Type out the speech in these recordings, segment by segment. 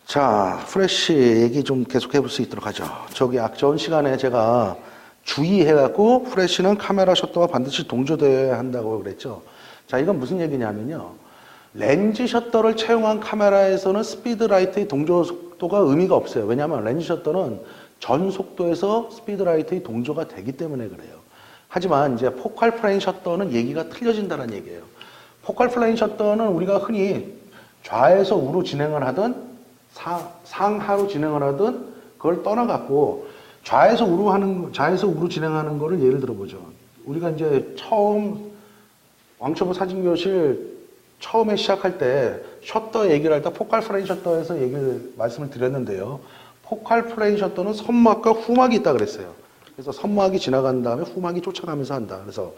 자, 프레쉬 얘기 좀 계속 해볼 수 있도록 하죠. 저기 전 시간에 제가 주의해갖고 프레쉬는 카메라 셔터와 반드시 동조되어야 한다고 그랬죠. 자, 이건 무슨 얘기냐면요. 렌즈 셔터를 채용한 카메라에서는 스피드 라이트의 동조 속도가 의미가 없어요. 왜냐하면 렌즈 셔터는 전 속도에서 스피드 라이트의 동조가 되기 때문에 그래요. 하지만 이제 포칼 플레인 셔터는 얘기가 틀려진다는 얘기예요. 포칼 플레인 셔터는 우리가 흔히 좌에서 우로 진행을 하든 상하로 진행을 하든 그걸 떠나갖고 좌에서 우로 진행하는 거를 예를 들어보죠. 우리가 이제 처음 왕초보 사진교실 처음에 시작할 때 셔터 얘기를 할 때 포칼 플레인 셔터에서 말씀을 드렸는데요. 포칼 플레인 셔터는 선막과 후막이 있다 그랬어요. 그래서 선막이 지나간 다음에 후막이 쫓아가면서 한다. 그래서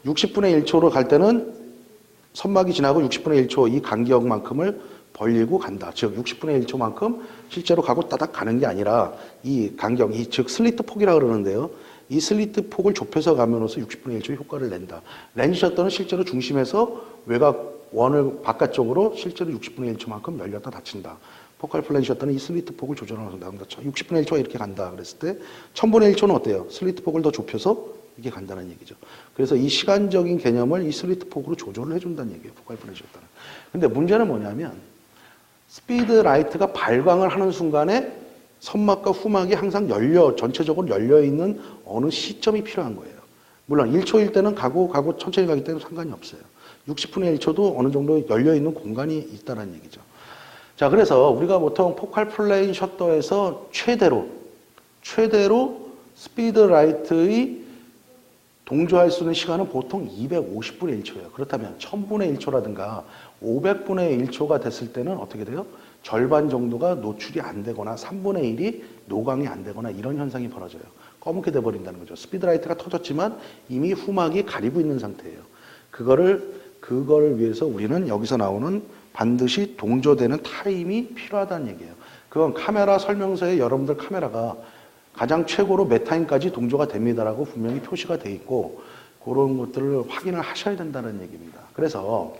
60분의 1초로 갈 때는 선막이 지나고 60분의 1초 이 간격만큼을 벌리고 간다. 즉 60분의 1초만큼 실제로 가고 따닥 가는 게 아니라 이 간격, 즉 슬리트 폭이라고 그러는데요. 이 슬리트 폭을 좁혀서 감으로써 60분의 1초의 효과를 낸다. 렌즈 셔터는 실제로 중심에서 외곽 원을 바깥쪽으로 실제로 60분의 1초만큼 열렸다 닫힌다. 포칼 플레인 셔터는 이 슬리트 폭을 조절해서 나온다. 60분의 1초가 이렇게 간다 그랬을 때 1000분의 1초는 어때요? 슬리트 폭을 더 좁혀서 이게 간다는 얘기죠. 그래서 이 시간적인 개념을 이 슬리트 폭으로 조절을 해준다는 얘기예요. 포칼 플레인 셔터는. 근데 문제는 뭐냐면 스피드 라이트가 발광을 하는 순간에 선막과 후막이 항상 전체적으로 열려있는 어느 시점이 필요한 거예요. 물론 1초일 때는 가고 천천히 가기 때문에 상관이 없어요. 60분의 1초도 어느 정도 열려있는 공간이 있다는 얘기죠. 자, 그래서 우리가 보통 포칼 플레인 셔터에서 최대로 스피드 라이트의 동조할 수 있는 시간은 보통 250분의 1초예요. 그렇다면 1000분의 1초라든가 500분의 1초가 됐을 때는 어떻게 돼요? 절반 정도가 노출이 안 되거나 3분의 1이 노광이 안 되거나 이런 현상이 벌어져요. 검게 돼버린다는 거죠. 스피드 라이트가 터졌지만 이미 후막이 가리고 있는 상태예요. 그거를 위해서 우리는 여기서 나오는 반드시 동조되는 타임이 필요하다는 얘기예요. 그건 카메라 설명서에 여러분들 카메라가 가장 최고로 몇 타임까지 동조가 됩니다라고 분명히 표시가 돼 있고 그런 것들을 확인을 하셔야 된다는 얘기입니다. 그래서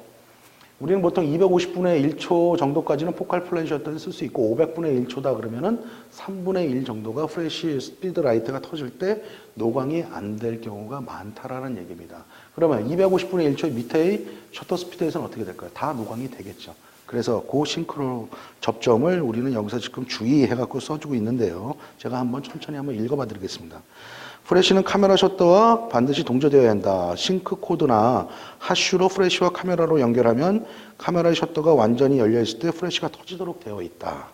우리는 보통 250분의 1초 정도까지는 포칼 플레인 셔터를 쓸 수 있고 500분의 1초다 그러면은 3분의 1 정도가 프레쉬 스피드 라이트가 터질 때 노광이 안 될 경우가 많다라는 얘기입니다. 그러면 250분의 1초 밑에의 셔터 스피드에서는 어떻게 될까요? 다 노광이 되겠죠. 그래서 그 싱크로 접점을 우리는 여기서 지금 주의해갖고 써주고 있는데요. 제가 천천히 한번 읽어봐 드리겠습니다. 프레쉬는 카메라 셔터와 반드시 동조되어야 한다. 싱크 코드나 하슈로 프레쉬와 카메라로 연결하면 카메라의 셔터가 완전히 열려있을 때 프레쉬가 터지도록 되어 있다.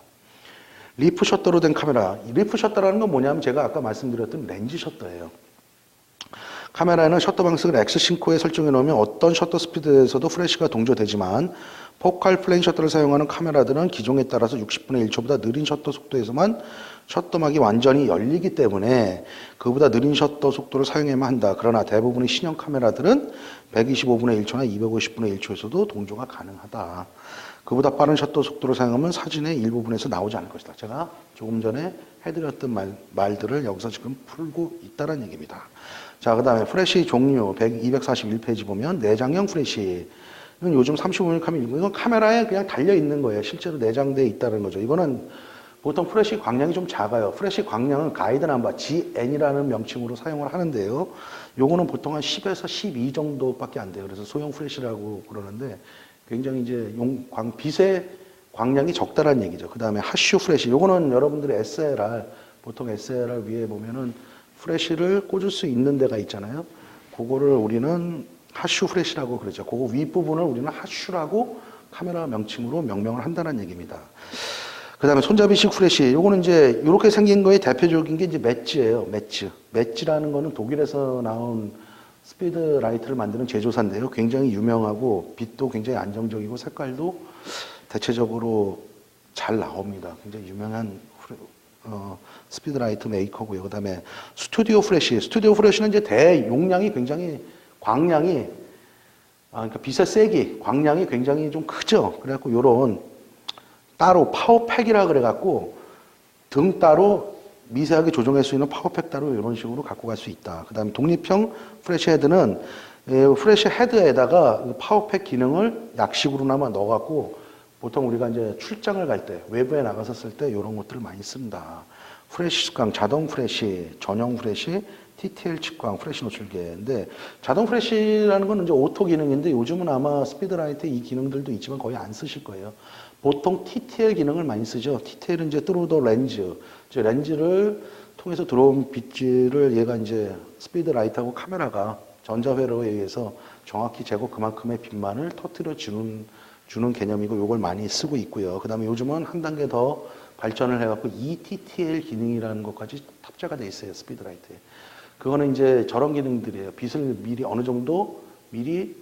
리프 셔터로 된 카메라. 리프 셔터라는 건 뭐냐면 제가 아까 말씀드렸던 렌즈 셔터예요. 카메라에는 셔터 방식을 X싱크에 설정해 놓으면 어떤 셔터 스피드에서도 프레쉬가 동조되지만 포칼 플레인 셔터를 사용하는 카메라들은 기종에 따라서 60분의 1초보다 느린 셔터 속도에서만 셔터막이 완전히 열리기 때문에 그보다 느린 셔터 속도를 사용해야만 한다. 그러나 대부분의 신형 카메라들은 125분의 1초나 250분의 1초에서도 동조가 가능하다. 그보다 빠른 셔터 속도를 사용하면 사진의 일부분에서 나오지 않을 것이다. 제가 조금 전에 해드렸던 말들을 여기서 지금 풀고 있다는 얘기입니다. 자, 그 다음에 프레쉬 종류 241페이지 보면 내장형 프레쉬. 이건 요즘 35mm 카메라, 이건 카메라에 그냥 달려있는 거예요. 실제로 내장되어 있다는 거죠. 이거는 보통 프레쉬 광량이 좀 작아요. 프레쉬 광량은 가이드 넘버 GN이라는 명칭으로 사용을 하는데요. 요거는 보통 한 10에서 12 정도밖에 안 돼요. 그래서 소형 프레쉬라고 그러는데 굉장히 이제 빛의 광량이 적다라는 얘기죠. 그 다음에 하슈 프레쉬. 요거는 여러분들의 SLR, 보통 SLR 위에 보면은 프레쉬를 꽂을 수 있는 데가 있잖아요. 그거를 우리는 하슈 프레쉬라고 그러죠. 그거 윗부분을 우리는 하슈라고 카메라 명칭으로 명명을 한다는 얘기입니다. 그 다음에 손잡이식 프레쉬. 요거는 이제 이렇게 생긴 거에 대표적인 게 이제 매츠예요. 매츠라는 거는 독일에서 나온 스피드 라이트를 만드는 제조사인데요. 굉장히 유명하고 빛도 굉장히 안정적이고 색깔도 대체적으로 잘 나옵니다. 굉장히 유명한 스피드 라이트 메이커고요. 그 다음에 스튜디오 프레쉬. 스튜디오 프레쉬는 이제 대용량이 굉장히 광량이 그러니까 빛의 세기, 광량이 굉장히 좀 크죠. 그래갖고 요런 따로 파워팩이라 그래갖고 등 따로 미세하게 조정할 수 있는 파워팩 따로 이런 식으로 갖고 갈 수 있다. 그 다음에 독립형 프레쉬 헤드는 프레쉬 헤드에다가 파워팩 기능을 약식으로나마 넣어갖고 보통 우리가 이제 출장을 갈 때, 외부에 나가서 쓸 때 이런 것들을 많이 씁니다. 프레시 측광, 자동 프레시, 전용 프레시, TTL 측광, 프레시 노출계인데 자동 프레시라는 건 이제 오토 기능인데 요즘은 아마 스피드라이트 이 기능들도 있지만 거의 안 쓰실 거예요. 보통 TTL 기능을 많이 쓰죠. TTL은 이제 through the 렌즈, 이제 렌즈를 통해서 들어온 빛을 얘가 이제 스피드라이트하고 카메라가 전자회로에 의해서 정확히 재고 그만큼의 빛만을 터뜨려 주는 개념이고 요걸 많이 쓰고 있고요. 그 다음에 요즘은 한 단계 더 발전을 해갖고 ETTL 기능이라는 것까지 탑재가 돼 있어요. 스피드라이트에. 그거는 이제 저런 기능들이에요. 빛을 미리 어느 정도 미리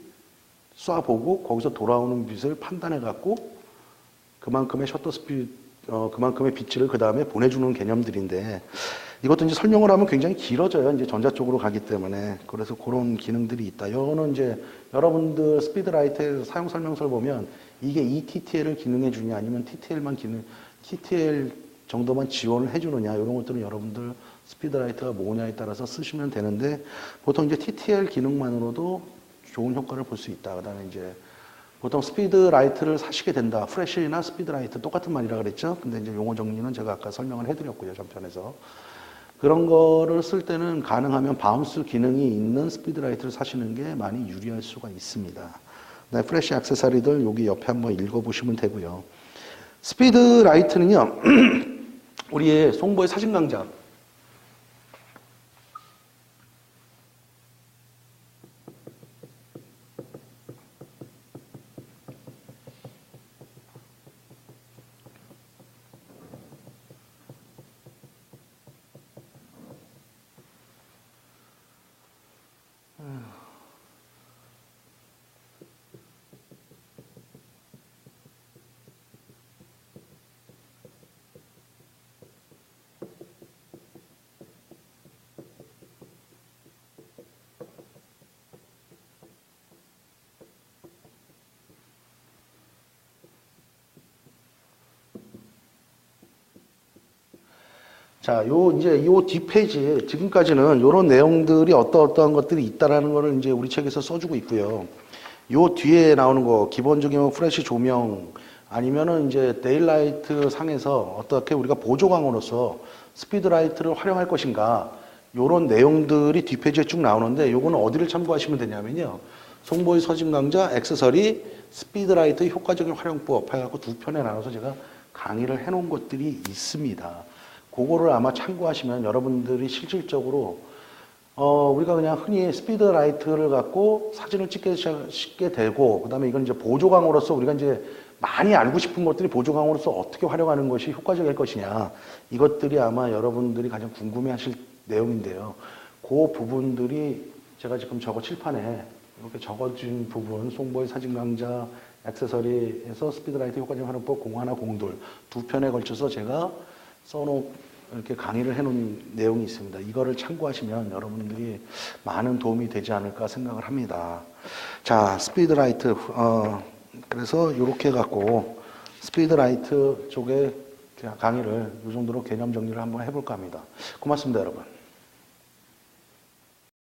쏴보고 거기서 돌아오는 빛을 판단해갖고 그만큼의 셔터 스피드, 그만큼의 빛을 그 다음에 보내주는 개념들인데 이것도 이제 설명을 하면 굉장히 길어져요. 이제 전자 쪽으로 가기 때문에. 그래서 그런 기능들이 있다. 이거는 이제 여러분들 스피드라이트의 사용 설명서를 보면 이게 ETTL을 기능해 주냐 아니면 TTL 정도만 지원을 해 주느냐 이런 것들은 여러분들 스피드라이트가 뭐냐에 따라서 쓰시면 되는데 보통 이제 TTL 기능만으로도 좋은 효과를 볼 수 있다. 그다음에 이제 보통 스피드라이트를 사시게 된다. 프레시나 스피드라이트 똑같은 말이라 그랬죠. 근데 이제 용어 정리는 제가 아까 설명을 해드렸고요. 전편에서. 그런 거를 쓸 때는 가능하면 바운스 기능이 있는 스피드라이트를 사시는 게 많이 유리할 수가 있습니다. 네, 프레시 액세서리들 여기 옆에 한번 읽어보시면 되고요. 스피드라이트는요. 우리의 송보의 사진 강좌 자, 요 뒷페이지에 지금까지는 요런 내용들이 어떠한 것들이 있다라는 거를 이제 우리 책에서 써주고 있고요. 요 뒤에 나오는 거, 기본적인 프레시 조명, 아니면은 이제 데일라이트 상에서 어떻게 우리가 보조광으로서 스피드라이트를 활용할 것인가, 요런 내용들이 뒷페이지에 쭉 나오는데 요거는 어디를 참고하시면 되냐면요. 송보의 서진 강좌, 액세서리, 스피드라이트 효과적인 활용법 해갖고 두 편에 나눠서 제가 강의를 해놓은 것들이 있습니다. 그거를 아마 참고하시면 여러분들이 실질적으로 우리가 그냥 흔히 스피드라이트를 갖고 사진을 찍게 되고 그다음에 이건 이제 보조광으로서 우리가 이제 많이 알고 싶은 것들이 보조광으로서 어떻게 활용하는 것이 효과적일 것이냐 이것들이 아마 여러분들이 가장 궁금해하실 내용인데요. 그 부분들이 제가 지금 저거 칠판에 이렇게 적어준 부분 송보의 사진 강좌 액세서리에서 스피드라이트 효과적 활용법 01, 02 두 편에 걸쳐서 제가 이렇게 강의를 해놓은 내용이 있습니다. 이거를 참고하시면 여러분들이 많은 도움이 되지 않을까 생각을 합니다. 자, 스피드라이트, 그래서 이렇게 해갖고 스피드라이트 쪽에 강의를 이 정도로 개념 정리를 한번 해볼까 합니다. 고맙습니다, 여러분.